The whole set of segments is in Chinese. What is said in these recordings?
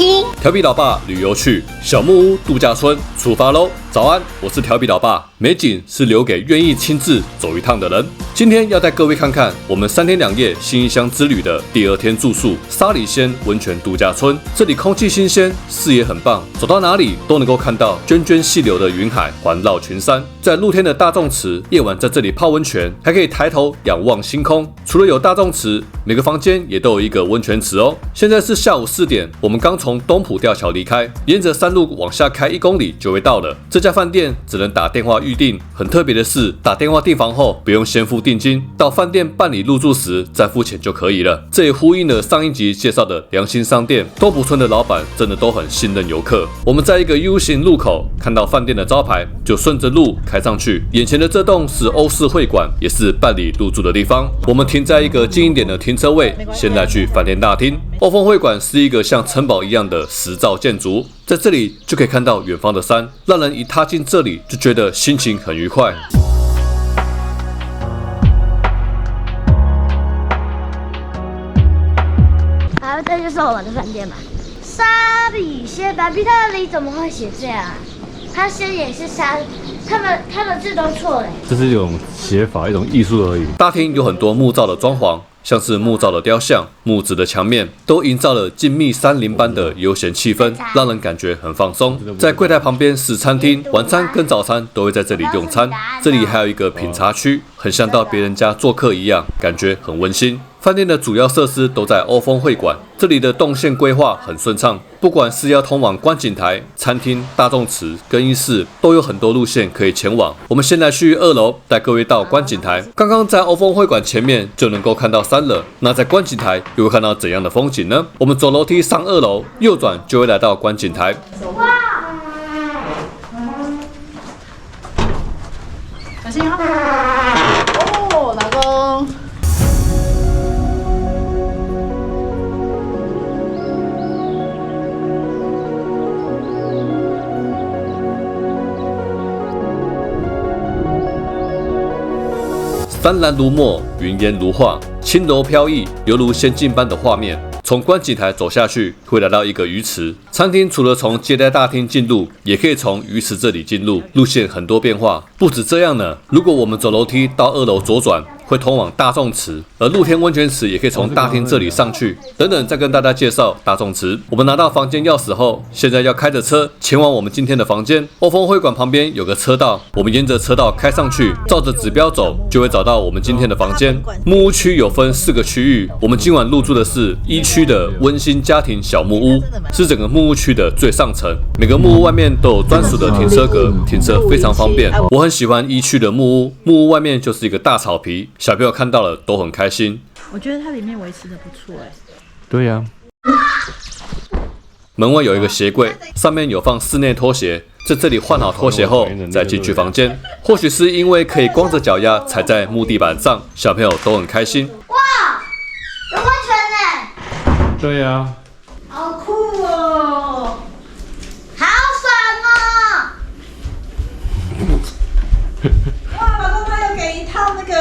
听。调皮老爸旅游去小木屋度假村出发喽！早安，我是调皮老爸。美景是留给愿意亲自走一趟的人。今天要带各位看看我们3天2夜新义乡之旅的第2天住宿沙里仙温泉度假村。这里空气新鲜，视野很棒，走到哪里都能够看到涓涓细流的云海环绕群山。在露天的大众池，夜晚在这里泡温泉，还可以抬头仰望星空。除了有大众池，每个房间也都有一个温泉池哦。现在是下午4点，我们刚从东浦吊桥离开，沿着山路往下开1公里就会到了。这家饭店只能打电话预订，很特别的是，打电话订房后不用先付定金，到饭店办理入住时再付钱就可以了。这也呼应了上一集介绍的良心商店。东浦村的老板真的都很信任游客。我们在一个 U 型路口看到饭店的招牌，就顺着路开上去。眼前的这栋是欧式会馆，也是办理入住的地方。我们停在一个近一点的停车位，先来去饭店大厅。欧风会馆是一个像城堡一样的石造建筑，在这里就可以看到远方的山，让人一踏进这里就觉得心情很愉快。好，这就是我们的饭店吧。沙里仙巴比特里怎么会写这样啊？它仙也是沙，他们字都错了。这是一种写法，一种艺术而已。大厅有很多木造的装潢，像是木造的雕像、木质的墙面，都营造了静谧山林般的悠闲气氛，让人感觉很放松。在柜台旁边是餐厅，晚餐跟早餐都会在这里用餐。这里还有一个品茶区，很像到别人家做客一样，感觉很温馨。饭店的主要设施都在欧风会馆，这里的动线规划很顺畅，不管是要通往观景台、餐厅、大众池、更衣室，都有很多路线可以前往。我们先来去2楼，带各位到观景台。刚刚在欧风会馆前面就能够看到山了，那在观景台又会看到怎样的风景呢？我们走楼梯上2楼，右转就会来到观景台。哇！小心啊！哦，老公。山岚如墨，云烟如画，轻柔飘逸，犹如仙境般的画面。从观景台走下去，会来到一个鱼池。餐厅除了从接待大厅进入，也可以从鱼池这里进入，路线很多变化。不止这样呢，如果我们走楼梯到2楼左转，会通往大众池，而露天温泉池也可以从大厅这里上去。等等，再跟大家介绍大众池。我们拿到房间钥匙后，现在要开着车前往我们今天的房间。欧风会馆旁边有个车道，我们沿着车道开上去，照着指标走，就会找到我们今天的房间。木屋区有分4个区域，我们今晚入住的是1区的温馨家庭小木屋，是整个木屋区的最上层。每个木屋外面都有专属的停车格，停车非常方便。我很喜欢1区的木屋，木屋外面就是一个大草皮。小朋友看到了都很开心。我觉得它里面维持的不错哎。对呀。门外有一个鞋柜，上面有放室内拖鞋，在这里换好拖鞋后再进去房间。或许是因为可以光着脚丫踩在木地板上，小朋友都很开心。哇，有温泉呢！对呀。好酷哦！好爽哦！哇，老公他有给1套那个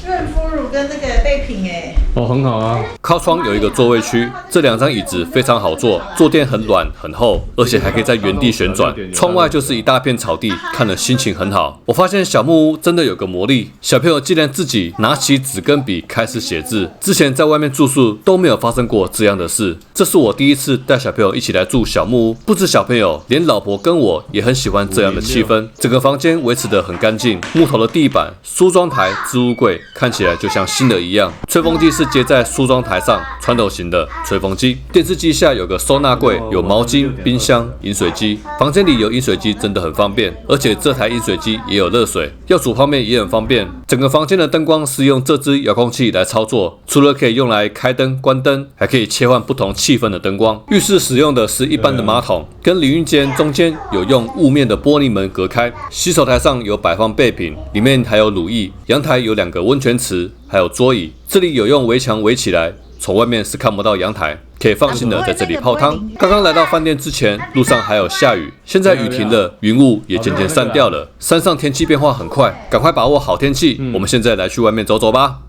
润肤乳跟那个备品哎。哦，很好啊。靠窗有一个座位区，这2张椅子非常好坐，坐垫很软很厚，而且还可以在原地旋转。窗外就是一大片草地，看了心情很好。我发现小木屋真的有个魔力，小朋友竟然自己拿起纸跟笔开始写字。之前在外面住宿都没有发生过这样的事，这是我第一次带小朋友一起来住小木屋。不止小朋友，连老婆跟我也很喜欢这样的气氛。整个房间维持得很干净，木头的地板、梳妆台、置物柜看起来就像新的一样。吹风机是接在梳妆台上，传统型的吹风机。电视机下有个收纳柜，有毛巾、冰箱、饮水机。房间里有饮水机真的很方便，而且这台饮水机也有热水，要煮泡面也很方便。整个房间的灯光是用这支遥控器来操作，除了可以用来开灯、关灯，还可以切换不同气氛的灯光。浴室使用的是一般的马桶，跟淋浴间中间有用雾面的玻璃门隔开。洗手台上有摆放备品，里面还有乳液。阳台有2个温泉池，还有桌椅。这里有用围墙围起来，从外面是看不到阳台，可以放心的在这里泡汤。刚刚来到饭店之前，路上还有下雨，现在雨停了，云雾也渐渐散掉了。山上天气变化很快，赶快把握好天气。我们现在来去外面走走吧。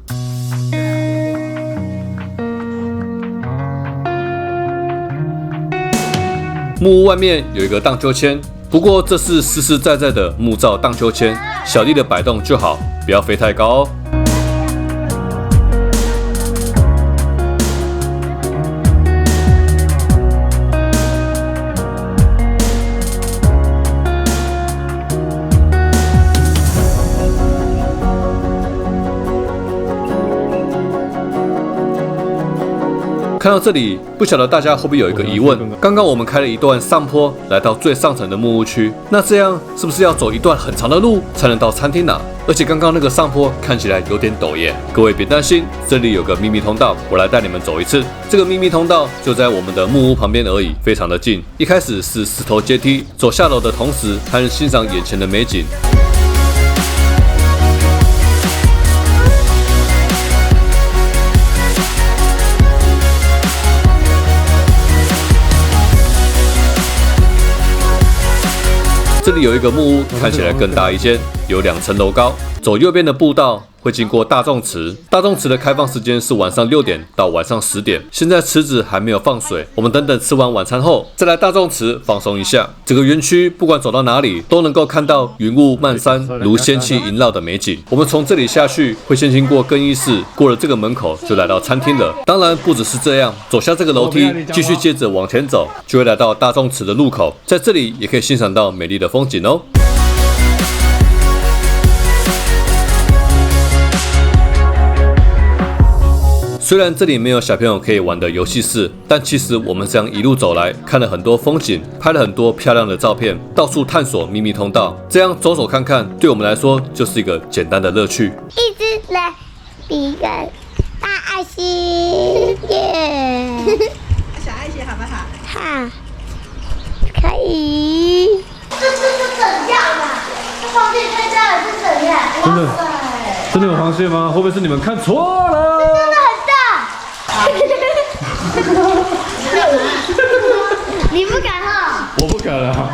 木屋外面有一个荡秋千，不过这是实实在在的木造荡秋千，小力的摆动就好，不要飞太高哦。看到这里，不晓得大家会不会有一个疑问？刚刚我们开了一段上坡，来到最上层的木屋区，那这样是不是要走一段很长的路才能到餐厅呢？而且刚刚那个上坡看起来有点陡耶。各位别担心，这里有个秘密通道，我来带你们走一次。这个秘密通道就在我们的木屋旁边而已，非常的近。一开始是石头阶梯，走下楼的同时还能欣赏眼前的美景。这里有一个木屋，看起来更大一间，有2层楼高。走右边的步道会经过大众池，大众池的开放时间是晚上6点到晚上10点。现在池子还没有放水，我们等等吃完晚餐后再来大众池放松一下。整个园区不管走到哪里都能够看到云雾漫山，如仙气萦绕的美景。我们从这里下去会先经过更衣室，过了这个门口就来到餐厅了。当然不只是这样，走下这个楼梯，继续接着往前走，就会来到大众池的入口，在这里也可以欣赏到美丽的风景哦。虽然这里没有小朋友可以玩的游戏室，但其实我们这样一路走来，看了很多风景，拍了很多漂亮的照片，到处探索秘密通道。这样走走看看，对我们来说就是一个简单的乐趣。一直来比个大爱心耶！小爱心好不好？好，可以。这是怎样啊？这房间太大了，是怎样？真的哇塞，真的有螃蟹吗？会不会是你们看错了？真的很大。你不敢哈？我不敢了。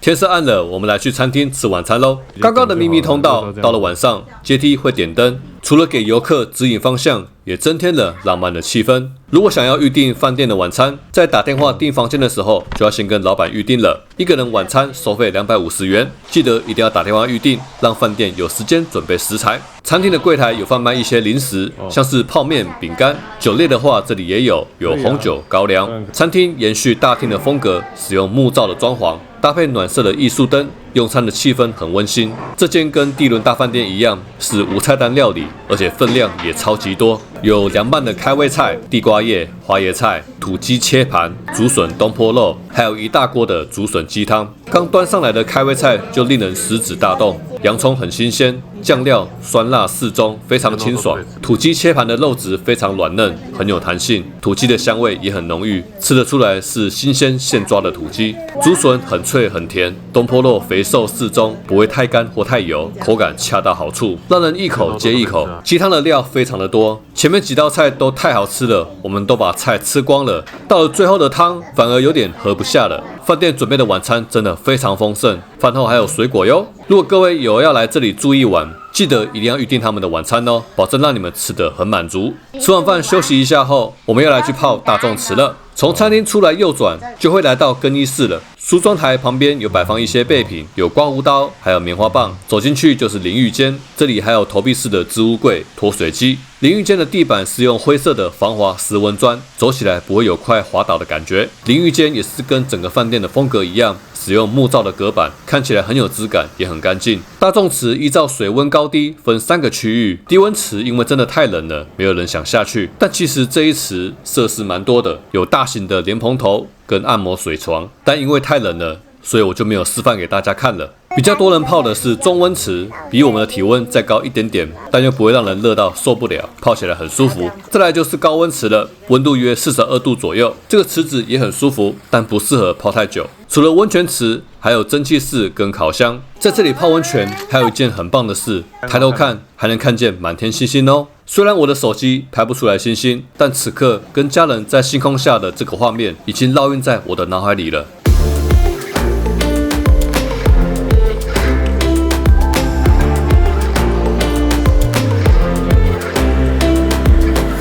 天色暗了，我们来去餐厅吃晚餐喽。刚刚的秘密通道到了晚上，阶梯会点灯，除了给游客指引方向，也增添了浪漫的气氛。如果想要预订饭店的晚餐，在打电话订房间的时候，就要先跟老板预定了。一个人晚餐收费250元，记得一定要打电话预定，让饭店有时间准备食材。餐厅的柜台有贩卖一些零食，像是泡面、饼干。酒类的话，这里也有红酒、高粱。餐厅延续大厅的风格，使用木造的装潢，搭配暖色的艺术灯，用餐的气氛很温馨。这间跟地伦大饭店一样，是无菜单料理，而且分量也超级多，有凉拌的开胃菜、地瓜叶、花椰菜、土鸡切盘、竹笋东坡肉，还有一大锅的竹笋鸡汤。刚端上来的开胃菜就令人食指大动，洋葱很新鲜，酱料酸辣适中，非常清爽。土鸡切盘的肉质非常软嫩，很有弹性，土鸡的香味也很浓郁，吃得出来是新鲜现抓的土鸡。竹笋很脆很甜，东坡肉肥瘦适中，不会太干或太油，口感恰到好处，让人一口接一口。鸡汤的料非常的多，前面几道菜都太好吃了，我们都把菜吃光了，到了最后的汤反而有点喝不下了。饭店准备的晚餐真的非常丰盛，饭后还有水果哟。如果各位有要来这里住一晚，记得一定要预定他们的晚餐哦，保证让你们吃得很满足。吃完饭休息一下后，我们要来去泡大众池了。从餐厅出来右转，就会来到更衣室了。梳妆台旁边有摆放一些备品，有刮胡刀，还有棉花棒。走进去就是淋浴间，这里还有投币式的置物柜、脱水机。淋浴间的地板是用灰色的防滑石纹砖，走起来不会有快滑倒的感觉。淋浴间也是跟整个饭店的风格一样，使用木造的隔板，看起来很有质感，也很干净。大众池依照水温高低分3个区域，低温池因为真的太冷了，没有人想下去。但其实这一池设施蛮多的，有大型的莲蓬头跟按摩水床，但因为太冷了，所以我就没有示范给大家看了。比较多人泡的是中温池，比我们的体温再高一点点，但又不会让人热到受不了，泡起来很舒服。再来就是高温池了，温度约42度左右，这个池子也很舒服，但不适合泡太久。除了温泉池，还有蒸汽室跟烤箱。在这里泡温泉，还有一件很棒的事，抬头看还能看见满天星星哦。虽然我的手机拍不出来星星，但此刻跟家人在星空下的这个画面，已经烙印在我的脑海里了。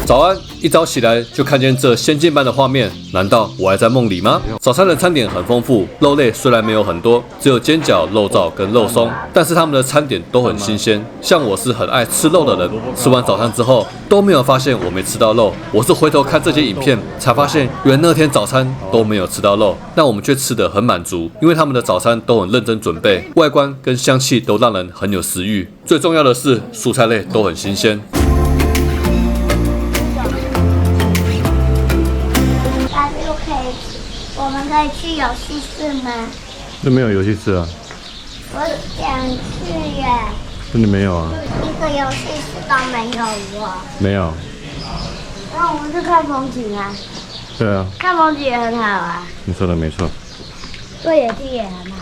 早安，一早起来就看见这仙境般的画面，难道我还在梦里吗？早餐的餐点很丰富，肉类虽然没有很多，只有煎饺、肉燥跟肉松，但是他们的餐点都很新鲜。像我是很爱吃肉的人，吃完早餐之后都没有发现我没吃到肉，我是回头看这些影片才发现，原来那天早餐都没有吃到肉，但我们却吃得很满足，因为他们的早餐都很认真准备，外观跟香气都让人很有食欲。最重要的是蔬菜类都很新鲜。我们可以去游戏室吗？那没有游戏室啊？我想去耶。真的没有啊？一个游戏室都没有哦。没有。那我们去看风景啊，对啊，看风景也很好啊，你说的没错。坐野地也很好。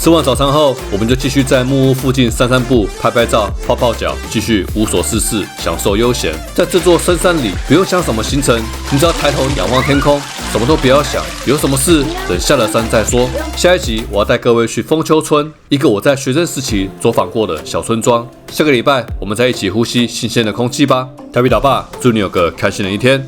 吃完早餐后，我们就继续在木屋附近散散步、拍拍照、泡泡脚，继续无所事事，享受悠闲。在这座深山里，不用想什么行程，你只要抬头仰望天空，什么都不要想。有什么事，等下了山再说。下一集我要带各位去丰丘村，一个我在学生时期走访过的小村庄。下个礼拜我们再一起呼吸新鲜的空气吧。调皮老爸，祝你有个开心的一天。